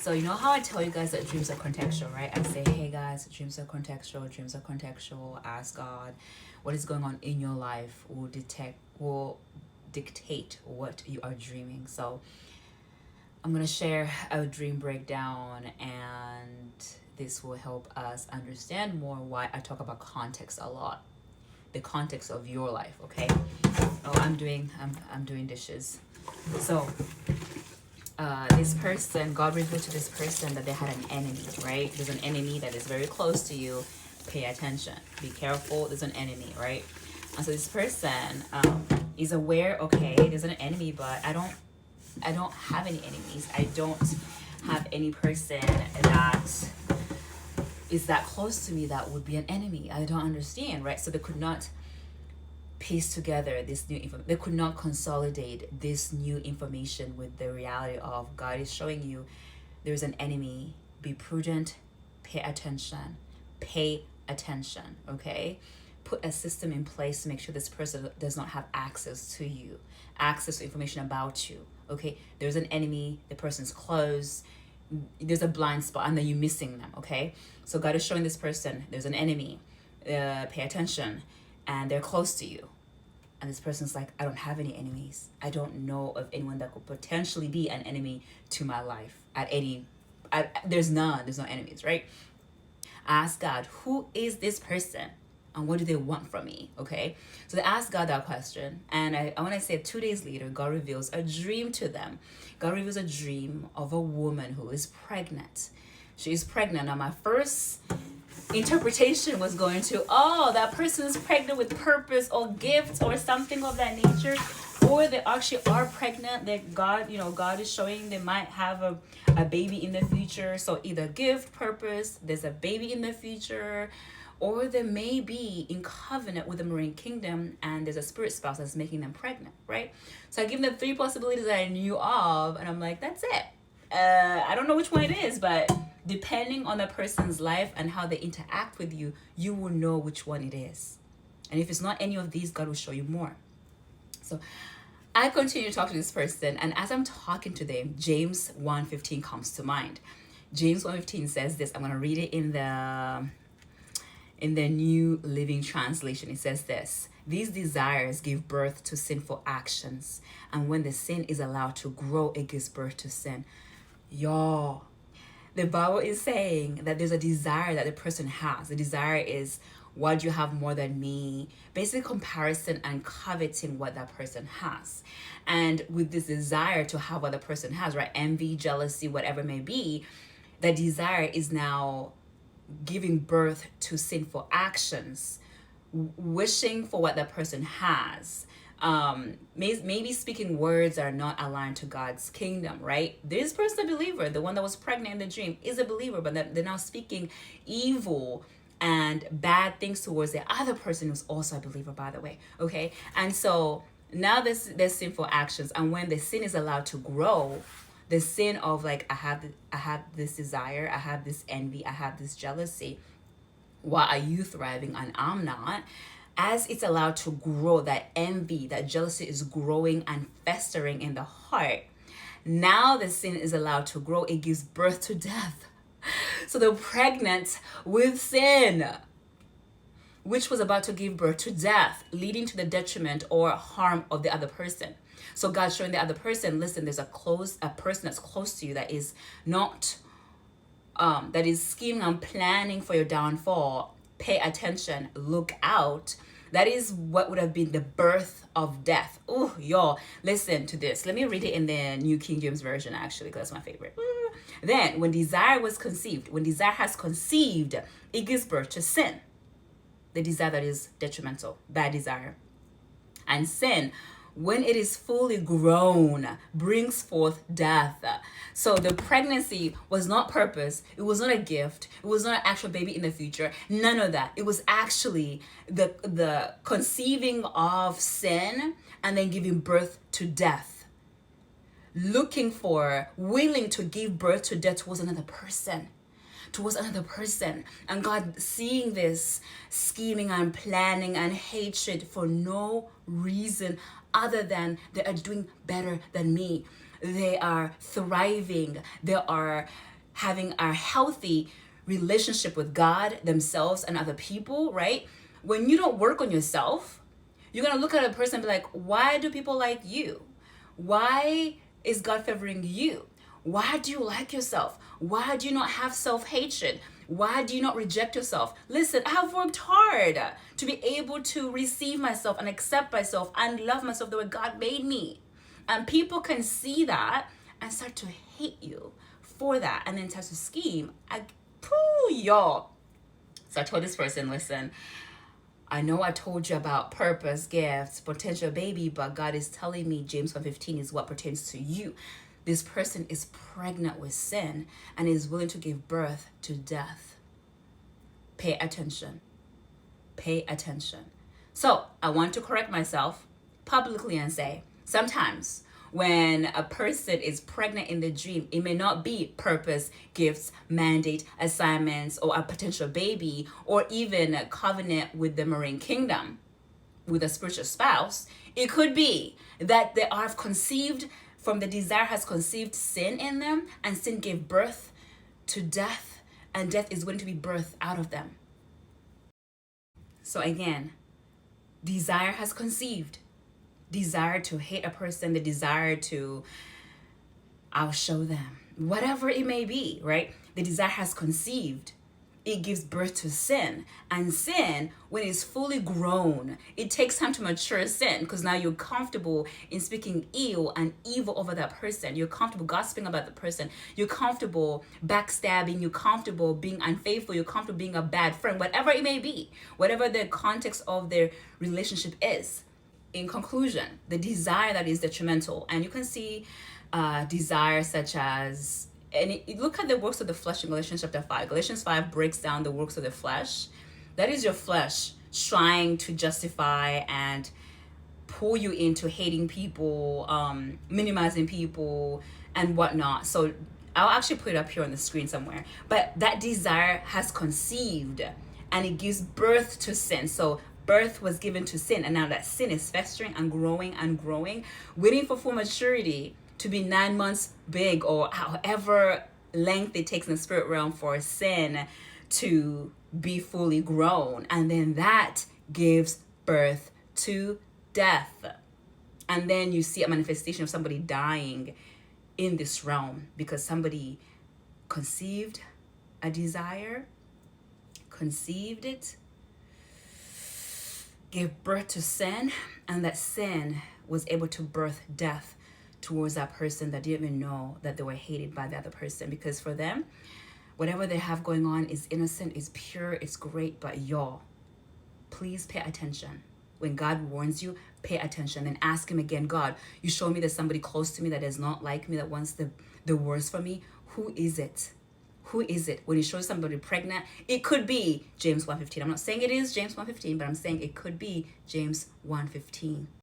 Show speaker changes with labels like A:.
A: So you know how I tell you guys that dreams are contextual, right? I say, hey guys, dreams are contextual, dreams are contextual. Ask God what is going on in your life will dictate what you are dreaming. So I'm gonna share a dream breakdown, and this will help us understand more why I talk about context a lot. The context of your life, okay? Oh, I'm doing dishes. So this person, God revealed to this person that they had an enemy, right? There's an enemy that is very close to you. Pay attention. Be careful. There's an enemy, right? And so this person is aware, okay, there's an enemy, but I don't have any enemies. I don't have any person that is that close to me that would be an enemy. I don't understand, right? So they could not piece together this new information. They could not consolidate this new information with the reality of God is showing you there's an enemy. Be prudent. Pay attention. Okay? Put a system in place to make sure this person does not have access to you, access to information about you. Okay? There's an enemy. The person's close. There's a blind spot, and then you're missing them. Okay? So God is showing this person there's an enemy. Pay attention. And they're close to you. And this person's like, I don't have any enemies. I don't know of anyone that could potentially be an enemy to my life. There's no enemies, right? Ask God, who is this person? And what do they want from me? Okay? So they ask God that question. And I want to say 2 days later, God reveals a dream to them. God reveals a dream of a woman who is pregnant. She is pregnant. Now, my first interpretation was going to, that person is pregnant with purpose or gifts or something of that nature, or they actually are pregnant, that God is showing they might have a baby in the future. So either gift, purpose, there's a baby in the future, or they may be in covenant with the marine kingdom and there's a spirit spouse that's making them pregnant, right? So I give them 3 possibilities that I knew of, and I'm like, that's it. I don't know which one it is, but depending on the person's life and how they interact with you, you will know which one it is. And if it's not any of these, God will show you more. So I continue to talk to this person, and as I'm talking to them, James 1:15 comes to mind. James 1:15 says this. I'm going to read it in the New Living Translation. It says this: these desires give birth to sinful actions, and when the sin is allowed to grow, it gives birth to sin. Y'all, the Bible is saying that there's a desire that the person has. The desire is, what do you have more than me? Basically comparison and coveting what that person has. And with this desire to have what the person has, right? Envy, jealousy, whatever it may be, the desire is now giving birth to sinful actions, wishing for what that person has. Maybe speaking words are not aligned to God's kingdom, right? This person, a believer, the one that was pregnant in the dream, is a believer, but they're now speaking evil and bad things towards the other person who's also a believer, by the way. Okay, and so now there's sinful actions, and when the sin is allowed to grow, the sin of like, I have this desire, I have this envy, I have this jealousy. Why are you thriving and I'm not? As it's allowed to grow, that envy, that jealousy is growing and festering in the heart. Now the sin is allowed to grow. It gives birth to death. So they're pregnant with sin, which was about to give birth to death, leading to the detriment or harm of the other person. So God's showing the other person, listen, there's a person that's close to you that is not, that is scheming and planning for your downfall. Pay attention, look out. That is what would have been the birth of death. Oh, y'all, listen to this. Let me read it in the New King James Version, actually, because that's my favorite. Then, when desire has conceived, it gives birth to sin. The desire that is detrimental, bad desire. And sin, when it is fully grown, brings forth death. So the pregnancy was not purpose. It was not a gift. It was not an actual baby in the future. None of that. It was actually the conceiving of sin and then giving birth to death. Willing to give birth to death towards another person. And God seeing this scheming and planning and hatred for no reason other than they are doing better than me. They are thriving. They are having a healthy relationship with God, themselves, and other people, right? When you don't work on yourself, you're going to look at a person and be like, why do people like you? Why is God favoring you? Why do you like yourself? Why do you not have self-hatred? Why do you not reject yourself? Listen, I have worked hard to be able to receive myself and accept myself and love myself the way God made me. And people can see that and start to hate you for that and then start to scheme. Y'all. So I told this person, listen, I know I told you about purpose, gifts, potential baby, but God is telling me James 1:15 is what pertains to you. This person is pregnant with sin and is willing to give birth to death. Pay attention. Pay attention. So I want to correct myself publicly and say, sometimes when a person is pregnant in the dream, it may not be purpose, gifts, mandate, assignments, or a potential baby, or even a covenant with the marine kingdom, with a spiritual spouse. It could be that they are conceived from the desire has conceived sin in them, and sin gave birth to death, and death is going to be birthed out of them. So again, desire has conceived. Desire to hate a person, the desire to outshow them, whatever it may be, right? The desire has conceived. It gives birth to sin. And sin, when it's fully grown, it takes time to mature sin, because now you're comfortable in speaking ill and evil over that person. You're comfortable gossiping about the person. You're comfortable backstabbing. You're comfortable being unfaithful. You're comfortable being a bad friend, whatever it may be, whatever the context of their relationship is. In conclusion, the desire that is detrimental, and you can see desire such as, and look at the works of the flesh in Galatians chapter 5. Galatians 5 breaks down the works of the flesh. That is your flesh trying to justify and pull you into hating people, minimizing people, and whatnot. So I'll actually put it up here on the screen somewhere. But that desire has conceived, and it gives birth to sin. So birth was given to sin, and now that sin is festering and growing, waiting for full maturity to be 9 months big, or however length it takes in the spirit realm for sin to be fully grown. And then that gives birth to death. And then you see a manifestation of somebody dying in this realm because somebody conceived a desire, conceived it, gave birth to sin, and that sin was able to birth death towards that person that didn't even know that they were hated by the other person. Because for them, whatever they have going on is innocent, is pure, it's great. But y'all, please pay attention. When God warns you, pay attention and ask him again, God, you show me there's somebody close to me that does not like me, that wants the worst for me. Who is it? Who is it? When he shows somebody pregnant, it could be James 1:15. I'm not saying it is James 1:15, but I'm saying it could be James 1:15.